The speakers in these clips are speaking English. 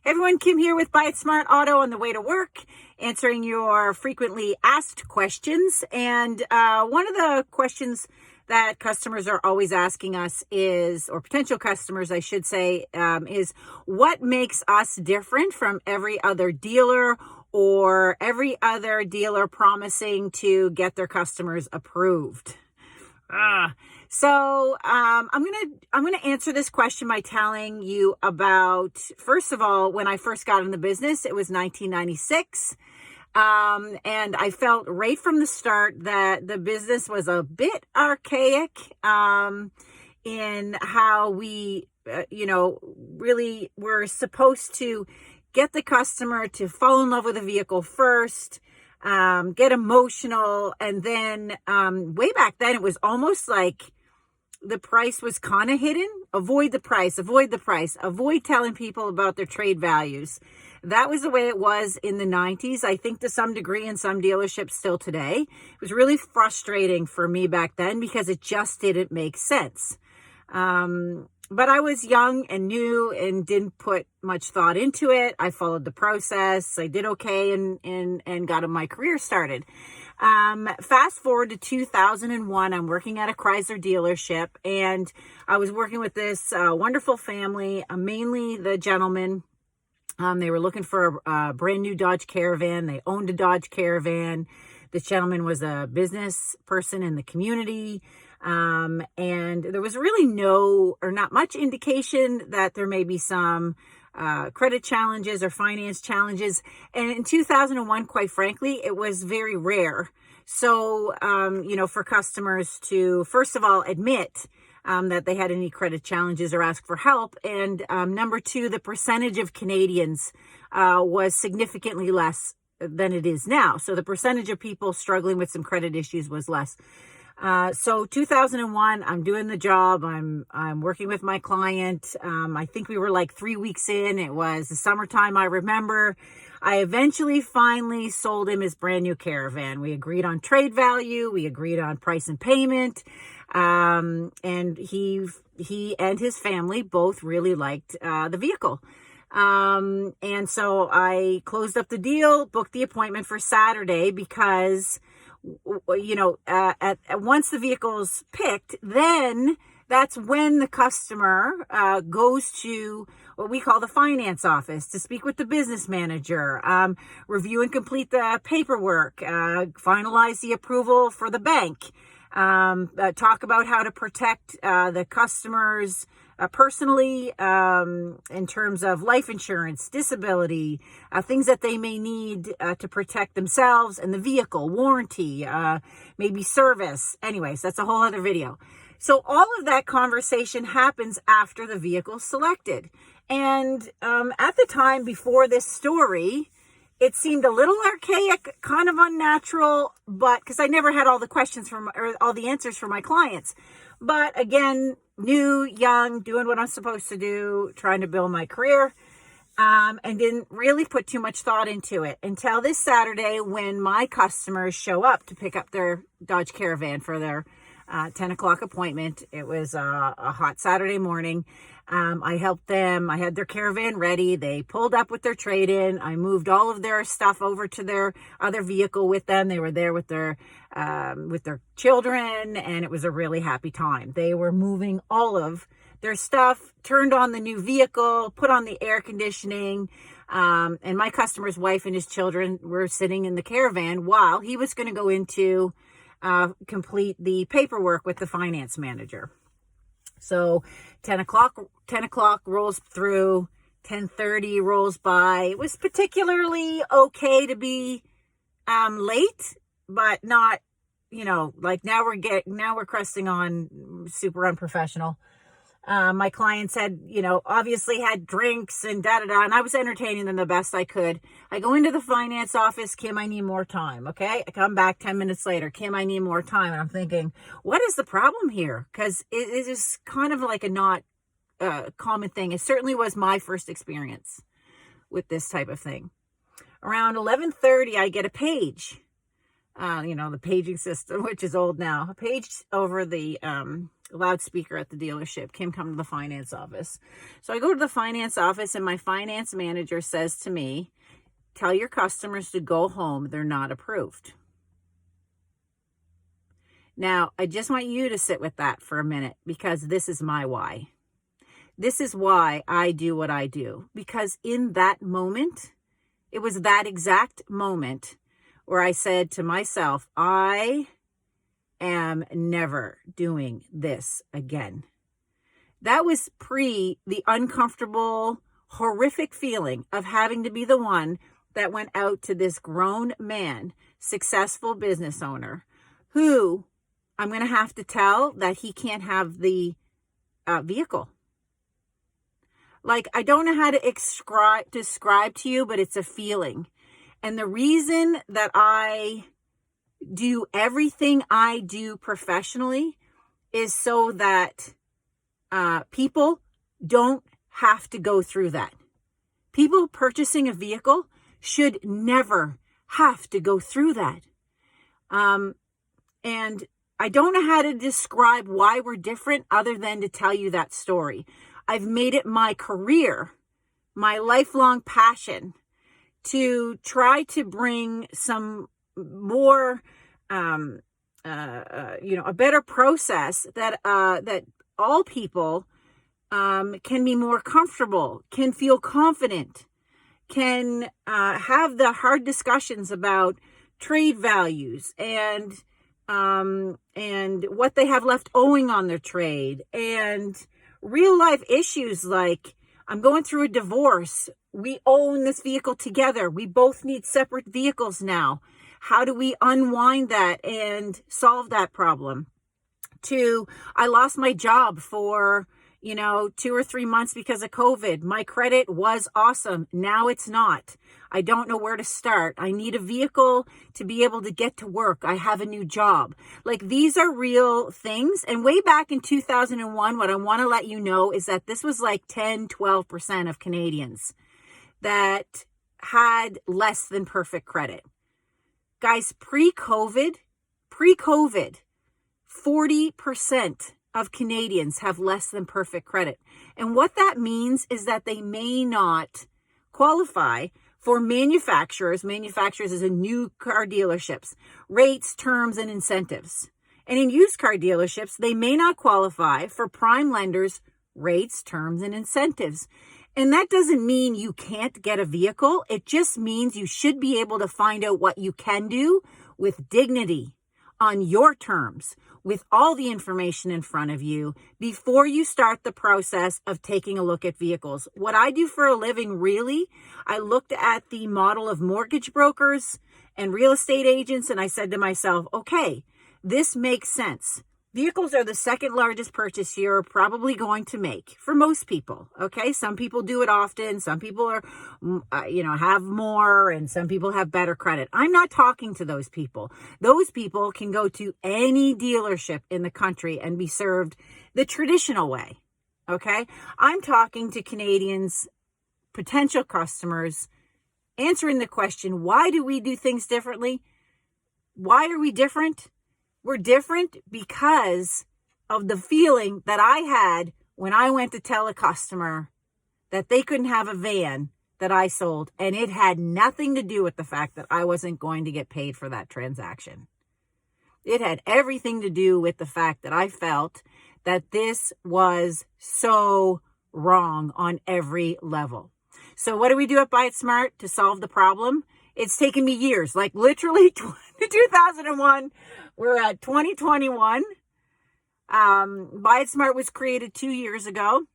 Everyone, Kim here with Buy It Smart Auto on the way to work, answering your frequently asked questions. And one of the questions that customers are always asking us is, or potential customers, I should say, is what makes us different from every other dealer or every other dealer promising to get their customers approved? So I'm gonna answer this question by telling you about, first of all, when I first got in the business, it was 1996. And I felt right from the start that the business was a bit archaic in how we, really were supposed to get the customer to fall in love with the vehicle first, get emotional. And then way back then, it was almost like the price was kind of hidden. Avoid the price, avoid telling people about their trade values. That was the way it was in the 90s. I think to some degree in some dealerships still today. It was really frustrating for me back then because it just didn't make sense. But I was young and new and didn't put much thought into it. I followed the process. I did okay and got my career started. Fast forward to 2001, I'm working at a Chrysler dealership, and I was working with this wonderful family, mainly the gentleman. They were looking for a brand new Dodge Caravan. They owned a Dodge Caravan. This gentleman was a business person in the community. And there was really not much indication that there may be some credit challenges or finance challenges. And in 2001, quite frankly, it was very rare. So, for customers to, first of all, admit that they had any credit challenges or ask for help. And number two, the percentage of Canadians was significantly less than it is now. So the percentage of people struggling with some credit issues was less. So 2001, I'm doing the job. I'm working with my client. I think we were like 3 weeks in. It was the summertime. I remember I eventually finally sold him his brand new Caravan. We agreed on trade value. We agreed on price and payment. And he and his family both really liked, the vehicle. And so I closed up the deal, booked the appointment for Saturday because once the vehicle's picked, then that's when the customer goes to what we call the finance office to speak with the business manager, review and complete the paperwork, finalize the approval for the bank, talk about how to protect the customers personally, in terms of life insurance, disability, things that they may need to protect themselves and the vehicle, warranty, maybe service. Anyways, that's a whole other video. So all of that conversation happens after the vehicle's selected. And at the time before this story, it seemed a little archaic, kind of unnatural, but because I never had all the questions or all the answers for my clients. But again, new, young, doing what I'm supposed to do, trying to build my career, and didn't really put too much thought into it until this Saturday when my customers show up to pick up their Dodge Caravan for their 10 o'clock appointment. It was a hot Saturday morning. I helped them. I had their Caravan ready. They pulled up with their trade-in. I moved all of their stuff over to their other vehicle with them. They were there with their children, and it was a really happy time. They were moving all of their stuff, turned on the new vehicle, put on the air conditioning, and my customer's wife and his children were sitting in the Caravan while he was going to go into complete the paperwork with the finance manager. So 10 o'clock rolls through, 10:30 rolls by. It was particularly okay to be late, but not, like now we're cresting on super unprofessional. My clients had, obviously had drinks and da-da-da, and I was entertaining them the best I could. I go into the finance office, Kim, I need more time, okay? I come back 10 minutes later, Kim, I need more time. And I'm thinking, what is the problem here? Because it is kind of like a not common thing. It certainly was my first experience with this type of thing. Around 11:30, I get a page the paging system, which is old now. I paged over the loudspeaker at the dealership. Kim come to the finance office. So I go to the finance office and my finance manager says to me, tell your customers to go home. They're not approved. Now, I just want you to sit with that for a minute because this is my why. This is why I do what I do. Because in that moment, it was that exact moment where I said to myself, I am never doing this again. That was pre the uncomfortable, horrific feeling of having to be the one that went out to this grown man, successful business owner, who I'm going to have to tell that he can't have the vehicle. Like, I don't know how to describe to you, but it's a feeling. And the reason that I do everything I do professionally is so that people don't have to go through that. People purchasing a vehicle should never have to go through that. And I don't know how to describe why we're different other than to tell you that story. I've made it my career, my lifelong passion, to try to bring some more, a better process that all people can be more comfortable, can feel confident, can have the hard discussions about trade values and what they have left owing on their trade, and real life issues like, I'm going through a divorce. We own this vehicle together. We both need separate vehicles now. How do we unwind that and solve that problem? I lost my job for 2 or 3 months because of COVID. My credit was awesome. Now it's not. I don't know where to start. I need a vehicle to be able to get to work. I have a new job. Like, these are real things. And way back in 2001, what I want to let you know is that this was like 10, 12% of Canadians that had less than perfect credit. Guys, pre-COVID, 40% of Canadians have less than perfect credit. And what that means is that they may not qualify for manufacturers is a new car dealerships, rates, terms, and incentives. And in used car dealerships, they may not qualify for prime lenders, rates, terms, and incentives. And that doesn't mean you can't get a vehicle. It just means you should be able to find out what you can do with dignity, on your terms, with all the information in front of you before you start the process of taking a look at vehicles. What I do for a living, really, I looked at the model of mortgage brokers and real estate agents, and I said to myself, okay, this makes sense. Vehicles are the second largest purchase you're probably going to make for most people. Okay. Some people do it often. Some people are, have more, and some people have better credit. I'm not talking to those people. Those people can go to any dealership in the country and be served the traditional way. Okay. I'm talking to Canadians, potential customers, answering the question, why do we do things differently? Why are we different? We're different because of the feeling that I had when I went to tell a customer that they couldn't have a van that I sold, and it had nothing to do with the fact that I wasn't going to get paid for that transaction. It had everything to do with the fact that I felt that this was so wrong on every level. So what do we do at Buy It Smart to solve the problem? It's taken me years, like literally 2001. We're at 2021. Buy It Smart was created 2 years ago.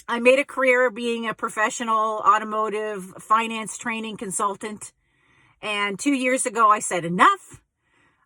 I made a career of being a professional automotive finance training consultant. And 2 years ago, I said, enough.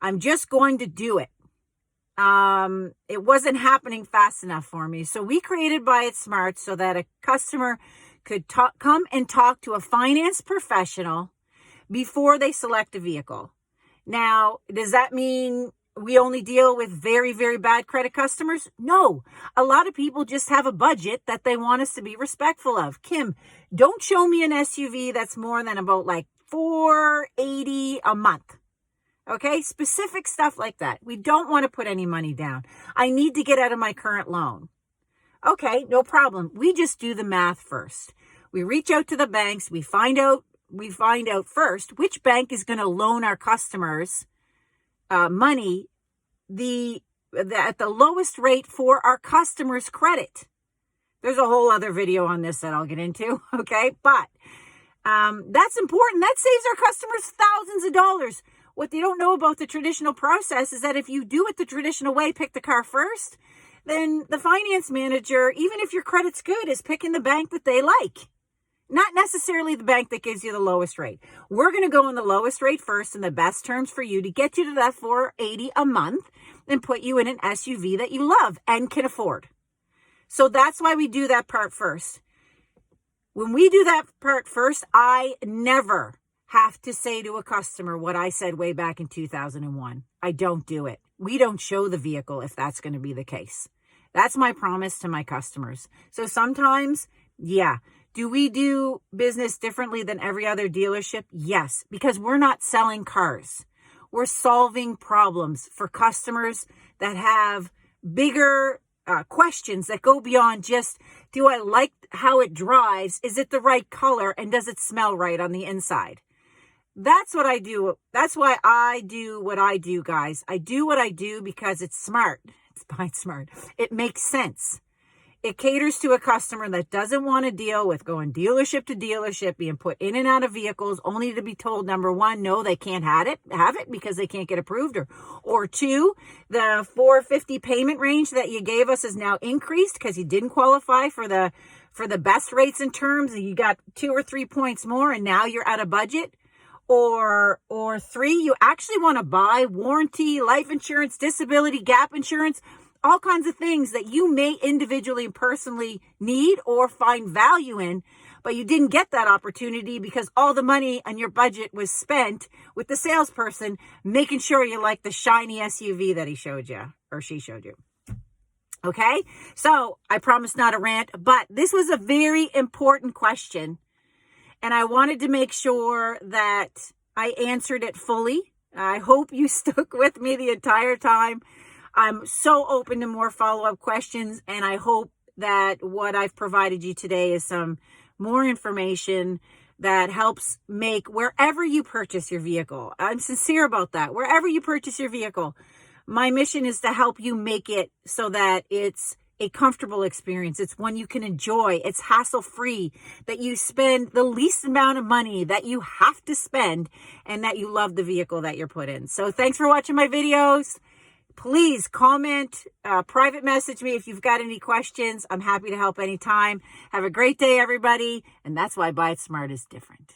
I'm just going to do it. It wasn't happening fast enough for me. So we created Buy It Smart so that a customer could come and talk to a finance professional before they select a vehicle. Now, does that mean we only deal with very, very bad credit customers? No. A lot of people just have a budget that they want us to be respectful of. Kim, don't show me an SUV that's more than about like $480 a month. Okay, specific stuff like that. We don't want to put any money down. I need to get out of my current loan. Okay, no problem. We just do the math first. We reach out to the banks. We find out first which bank is going to loan our customers money at the lowest rate for our customers' credit. There's a whole other video on this that I'll get into. Okay, but that's important. That saves our customers thousands of dollars. What they don't know about the traditional process is that if you do it the traditional way, pick the car first, then the finance manager, even if your credit's good, is picking the bank that they like. Not necessarily the bank that gives you the lowest rate. We're going to go on the lowest rate first and the best terms for you to get you to that $480 a month and put you in an SUV that you love and can afford. So that's why we do that part first. When we do that part first, I never have to say to a customer what I said way back in 2001. I don't do it. We don't show the vehicle if that's going to be the case. That's my promise to my customers. So sometimes, yeah. Do we do business differently than every other dealership? Yes, because we're not selling cars. We're solving problems for customers that have bigger questions that go beyond just, do I like how it drives? Is it the right color? And does it smell right on the inside? That's what I do. That's why I do what I do, guys. I do what I do because it's smart. It's behind smart. It makes sense. It caters to a customer that doesn't want to deal with going dealership to dealership, being put in and out of vehicles, only to be told, number one, no, they can't have it because they can't get approved, or two, the $450 payment range that you gave us is now increased because you didn't qualify for the best rates and terms, and you got 2 or 3 points more, and now you're out of budget. Or three, you actually want to buy warranty, life insurance, disability, gap insurance, all kinds of things that you may individually and personally need or find value in, but you didn't get that opportunity because all the money on your budget was spent with the salesperson making sure you like the shiny SUV that he showed you or she showed you. Okay, so I promise not a rant, but this was a very important question, and I wanted to make sure that I answered it fully. I hope you stuck with me the entire time. I'm so open to more follow-up questions, and I hope that what I've provided you today is some more information that helps make wherever you purchase your vehicle. I'm sincere about that. Wherever you purchase your vehicle, my mission is to help you make it so that it's a comfortable experience. It's one you can enjoy. It's hassle-free, that you spend the least amount of money that you have to spend, and that you love the vehicle that you're put in. So thanks for watching my videos. Please comment, private message me if you've got any questions. I'm happy to help anytime. Have a great day, everybody. And that's why Buy It Smart is different.